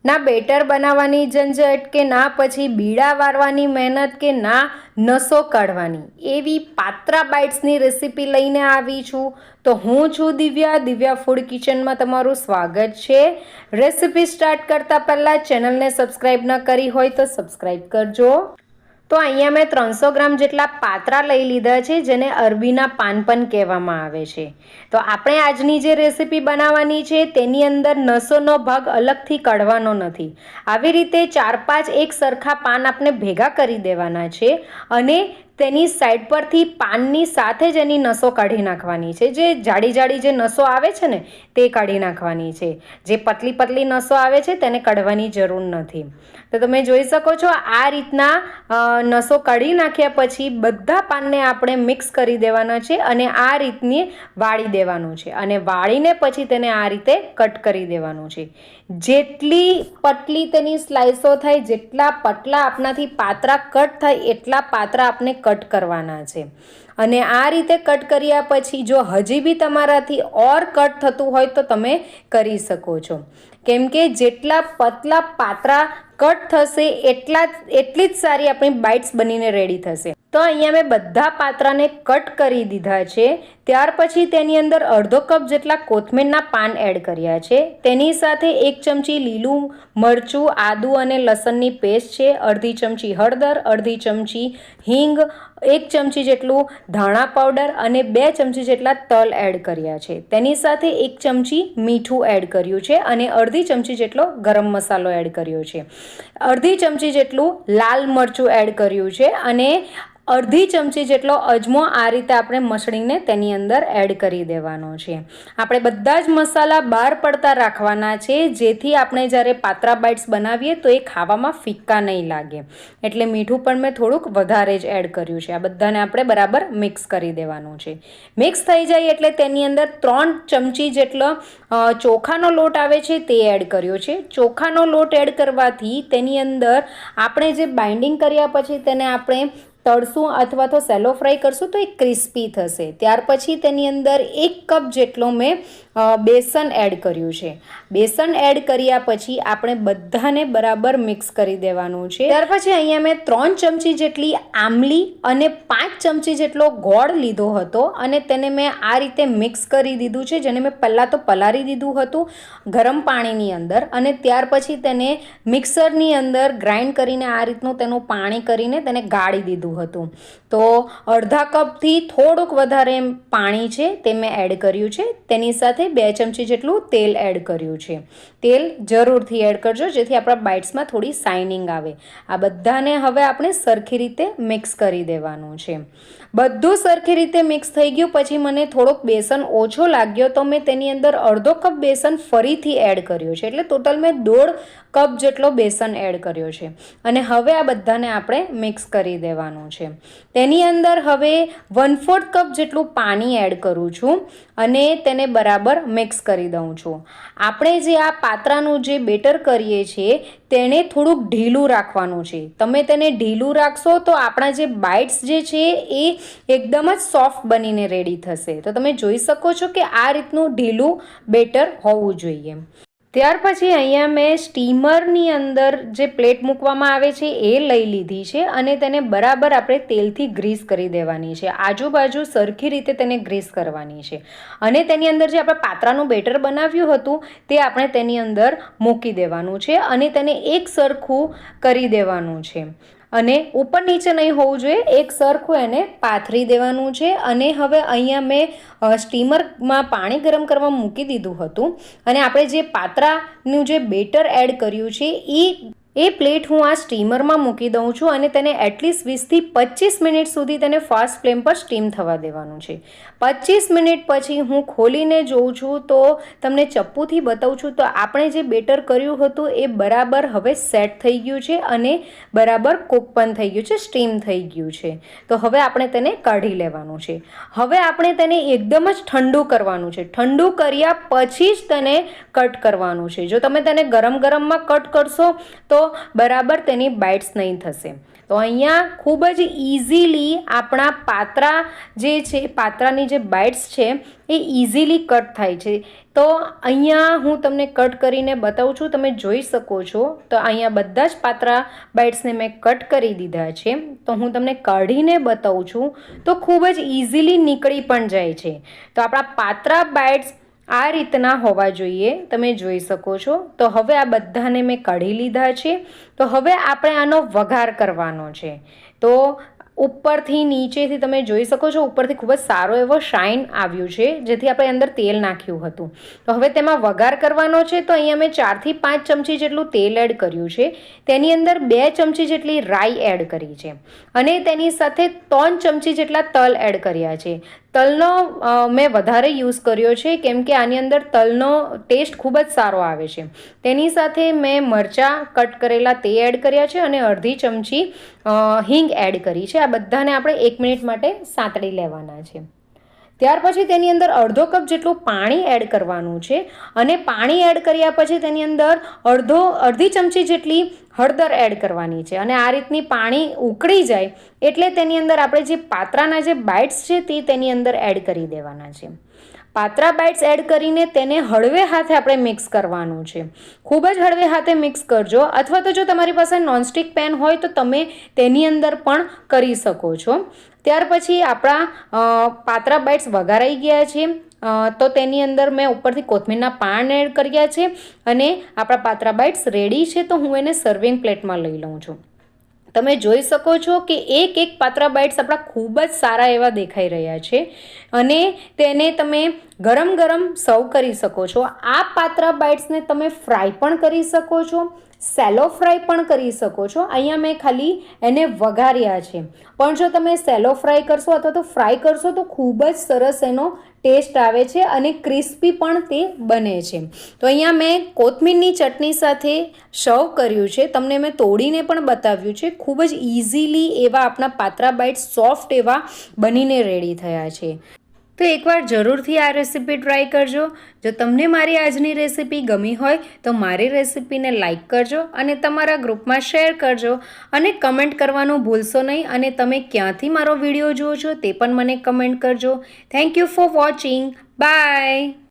ના બેટર બનાવવાની ઝંઝટ કે ના પછી બીડા વારવાની મહેનત કે ના નસો કાઢવાની એવી પાત્રા બાઇટ્સની રેસીપી લઈને આવી છું. તો હું છું દિવ્યા ફૂડ કિચનમાં તમારું સ્વાગત છે. રેસીપી સ્ટાર્ટ કરતાં પહેલાં ચેનલને સબસ્ક્રાઈબ ન કરી હોય તો સબસ્ક્રાઈબ કરજો. તો અહીંયા મેં 300 ગ્રામ જેટલા પાત્રા લઈ લીધા છે, જેને અરબીના પાન પણ કહેવામાં આવે છે. તો આપણે આજની જે રેસીપી બનાવવાની છે તેની અંદર નસોનો ભાગ અલગથી કાઢવાનો નથી. આવી રીતે 4-5 એક સરખા પાન આપણે ભેગા કરી દેવાના છે અને તેની સાઈડ પરથી પાનની સાથે જ એની નસો કાઢી નાખવાની છે. જે જાડી જે નસો આવે છે ને તે કાઢી નાખવાની છે. જે પતલી નસો આવે છે તેને કાઢવાની જરૂર નથી. તો તમે જોઈ શકો છો આ રીતના નસો કાઢી નાખ્યા પછી બધા પાનને આપણે મિક્સ કરી દેવાના છે અને આ રીતની વાળી દેવાનું છે અને વાળીને પછી તેને આ રીતે કટ કરી દેવાનું છે. જેટલી પતલી તેની સ્લાઇસો થાય, જેટલા પતલા આપણાથી પાત્રા કટ થાય એટલા પાત્રા આપણે કટ કરવાના છે. અને આ રીતે કટ કર્યા પછી જો હજી બી તમારાથી ઓર કટ થતું હોય તો તમે કરી શકો છો, કેમ કે જેટલા પતલા પાત્રા કટ થશે એટલી જ સારી આપણી બાઇટ્સ બનીને રેડી થશે. તો અહીંયા મેં બધા પાત્રાને કટ કરી દીધા છે. ત્યાર પછી તેની અંદર અડધો કપ જેટલા કોથમીરના પાન એડ કર્યા છે. તેની સાથે 1 ચમચી લીલું મરચું, આદુ અને લસણની પેસ્ટ છે, અડધી ચમચી હળદર, અડધી ચમચી હિંગ, 1 ચમચી જેટલું ધાણા પાવડર અને 2 ચમચી જેટલા તલ એડ કર્યા છે. તેની સાથે 1 ચમચી મીઠું એડ કર્યું છે અને અડધી ચમચી જેટલો ગરમ મસાલો એડ કર્યો છે. અડધી ચમચી જેટલું લાલ મરચું એડ કર્યું છે અને અડધી ચમચી જેટલો અજમો આ રીતે આપણે મસળીને તેની અંદર એડ કરી દેવાનો છે. આપણે બધા જ મસાલા બહાર પડતા રાખવાના છે, જેથી આપણે જ્યારે પાત્રા બાઇટ્સ બનાવીએ તો એ ખાવામાં ફિક્કા નહીં લાગે. એટલે મીઠું પણ મેં થોડુંક વધારે જ એડ કર્યું છે. આ બધાને આપણે બરાબર મિક્સ કરી દેવાનું છે. મિક્સ થઈ જાય એટલે તેની અંદર 3 ચમચી જેટલો ચોખાનો લોટ આવે છે તે એડ કર્યો છે. ચોખાનો લોટ એડ કરવાથી તેની અંદર આપણે જે બાઇન્ડિંગ કર્યા પછી તેને આપણે તળશું અથવા તો સેલો ફ્રાય કરશું તો એ ક્રિસ્પી થશે. ત્યાર પછી તેની અંદર 1 કપ જેટલો મેં બેસન એડ કર્યું છે. બેસન એડ કર્યા પછી આપણે બધાને બરાબર મિક્સ કરી દેવાનું છે. ત્યાર પછી અહીંયા મેં 3 ચમચી જેટલી આમલી અને 5 ચમચી જેટલો ગોળ લીધો હતો અને તેને મેં આ રીતે મિક્સ કરી દીધું છે, જેને મેં પહેલાં તો પલાળી દીધું હતું ગરમ પાણીની અંદર અને ત્યાર પછી તેને મિક્સરની અંદર ગ્રાઇન્ડ કરીને આ રીતનું તેનું પાણી કરીને તેને ગાળી દીધું હતું. તો અડધા કપથી થોડુંક વધારે પાણી છે તે મેં એડ કર્યું છે. તેની સાથે 2 ચમચી જેટલું તેલ એડ કર્યું છે. તેલ જરૂરથી એડ કરજો, જેથી આપણા બાઇટ્સમાં થોડી શાઇનિંગ આવે. આ બધાને હવે આપણે સરખી રીતે મિક્સ કરી દેવાનું છે. બધું સરખી રીતે મિક્સ થઈ ગયું પછી મને થોડોક બેસન ઓછો લાગ્યો તો મેં તેની અંદર અડધો કપ બેસન ફરીથી એડ કર્યો છે. એટલે ટોટલ મેં 1.5 કપ જેટલો બેસન એડ કર્યો છે અને હવે આ બધાને આપણે મિક્સ કરી દેવાનું છે. તેની અંદર હવે 1/4 કપ જેટલું પાણી એડ કરું છું અને તેને બરાબર મિક્સ કરી દઉં છું. આપણે જે આ પાત્રાનું જે બેટર કરીએ છીએ તેને થોડુંક ઢીલું રાખવાનું છે. તમે તેને ઢીલું રાખશો તો આપણા જે બાઇટ્સ જે છે એ એકદમ જ સોફ્ટ બનીને રેડી થશે. તો તમે જોઈ શકો છો કે આ રીતનું ઢીલું બેટર હોવું જોઈએ. ત્યાર પછી અહીંયા મેં સ્ટીમરની અંદર જે પ્લેટ મૂકવામાં આવે છે એ લઈ લીધી છે અને તેને બરાબર આપણે તેલથી ગ્રીસ કરી દેવાની છે. આજુબાજુ સરખી રીતે તેને ગ્રીસ કરવાની છે અને તેની અંદર જે આપણે પાત્રાનું બેટર બનાવ્યું હતું તે આપણે તેની અંદર મૂકી દેવાનું છે અને તેને એક સરખું કરી દેવાનું છે અને ઉપર નીચે નહીં હોવું જોઈએ, એક સરખું એને પાથરી દેવાનું છે. અને હવે અહીંયા મેં સ્ટીમરમાં પાણી ગરમ કરવા મૂકી દીધું હતું અને આપણે જે પાત્રાનું જે બેટર એડ કર્યું છે એ પ્લેટ હું આ સ્ટીમરમાં મૂકી દઉં છું અને તેને એટલીસ્ટ 20 થી 25 મિનિટ સુધી તેને ફાસ્ટ ફ્લેમ પર સ્ટીમ થવા દેવાનું છે. 25 મિનિટ પછી હું ખોલીને જોઉં છું તો તમને ચપ્પુથી બતાવું છું તો આપણે જે બેટર કર્યું હતું એ બરાબર હવે સેટ થઈ ગયું છે અને બરાબર કૂક પણ થઈ ગયું છે, સ્ટીમ થઈ ગયું છે. તો હવે આપણે તેને કાઢી લેવાનું છે. હવે આપણે તેને એકદમ જ ઠંડુ કરવાનું છે. ઠંડુ કર્યા પછી જ તેને કટ કરવાનું છે. જો તમે તેને ગરમમાં કટ કરશો તો બરાબર તેની બાઇટ્સ નહીં થશે. તો અહીંયા ખૂબ જ ઇઝીલી આપણા પાત્રા જે છે, પાત્રાની જે બાઇટ્સ છે એ ઇઝીલી કટ થાય છે. તો અહીંયા હું તમને કટ કરીને બતાવું છું, તમે જોઈ શકો છો. તો અહીંયા બધા જ પાત્રા બાઇટ્સને મેં કટ કરી દીધા છે. તો હું તમને કાઢીને બતાવું છું, તો ખૂબ જ ઇઝીલી નીકળી પણ જાય છે. તો આપણા પાત્રા બાઇટ્સ આ રીતના હોવા જોઈએ, તમે જોઈ શકો છો. તો હવે આ બધાને મેં કાઢી લીધા છે. તો હવે આપણે આનો વઘાર કરવાનો છે. તો ઉપરથી નીચેથી તમે જોઈ શકો છો, ઉપરથી ખૂબ જ સારો એવો શાઇન આવ્યું છે, જેથી આપણે અંદર તેલ નાખ્યું હતું. તો હવે તેમાં વઘાર કરવાનો છે. તો અહીંયા મેં 4 થી 5 ચમચી જેટલું તેલ એડ કર્યું છે. તેની અંદર 2 ચમચી જેટલી રાઈ એડ કરી છે અને તેની સાથે 3 ચમચી જેટલા તલ એડ કર્યા છે. તલનો મેં વધારે યુઝ કર્યો છે કેમ કે આની અંદર તલનો ટેસ્ટ ખૂબ જ સારો આવે છે. તેની સાથે મેં મરચાં કટ કરેલા તે એડ કર્યા છે અને અડધી ચમચી હિંગ એડ કરી છે. આ બધાને આપણે 1 મિનિટ માટે સાંતળી લેવાના છે. ત્યાર પછી તેની અંદર અડધો કપ જેટલું પાણી એડ કરવાનું છે અને પાણી એડ કર્યા પછી તેની અંદર અડધી ચમચી જેટલી હળદર એડ કરવાની છે. અને આ રીતની પાણી ઉકળી જાય એટલે તેની અંદર આપણે જે પાત્રાના જે બાઇટ્સ છે તે તેની અંદર એડ કરી દેવાના છે. પાત્રા બાઇટ્સ એડ કરીને તેને હળવે હાથે આપણે મિક્સ કરવાનું છે. ખૂબ જ હળવે હાથે મિક્સ કરજો, અથવા તો જો તમારી પાસે નોનસ્ટિક પેન હોય તો તમે તેની અંદર પણ કરી શકો છો. ત્યાર પછી આપણા પાત્રા બાઇટ્સ વઘારાઈ ગયા છે. તો તેની અંદર મેં ઉપરથી કોથમીરના પાન એડ કર્યા છે અને આપણા પાત્રા બાઇટ્સ રેડી છે. તો હું એને સર્વિંગ પ્લેટમાં લઈ લઉં છું. તમે જોઈ શકો છો કે એક પાત્રા બાઇટ્સ આપણા ખૂબ જ સારા એવા દેખાઈ રહ્યા છે અને તેને તમે ગરમ ગરમ સર્વ કરી શકો છો. આ પાત્રા બાઇટ્સને તમે ફ્રાય પણ કરી શકો છો, સેલો ફ્રાય પણ કરી શકો છો. અહીંયા મેં ખાલી એને વઘાર્યા છે, પણ જો તમે સેલો ફ્રાય કરશો અથવા તો ફ્રાય કરશો તો ખૂબ જ સરસ એનો ટેસ્ટ આવે છે અને ક્રિસ્પી પણ તે બને છે. તો અહીંયા મેં કોથમીરની ચટણી સાથે સર્વ કર્યું છે. તમને મેં તોડીને પણ બતાવ્યું છે. ખૂબ જ ઇઝીલી એવા આપણા પાત્રા બાઇટ્સ સોફ્ટ એવા બનીને રેડી થયા છે. તો એકવાર જરૂરથી આ રેસીપી ટ્રાય કરજો. જો તમને મારી આજની રેસીપી ગમી હોય તો મારી રેસીપીને લાઇક કરજો અને તમારા ગ્રુપમાં શેર કરજો અને કમેન્ટ કરવાનું ભૂલશો નહીં. અને તમે ક્યાંથી મારો વિડીયો જુઓ છો તે પણ મને કમેન્ટ કરજો. Thank you for watching. By.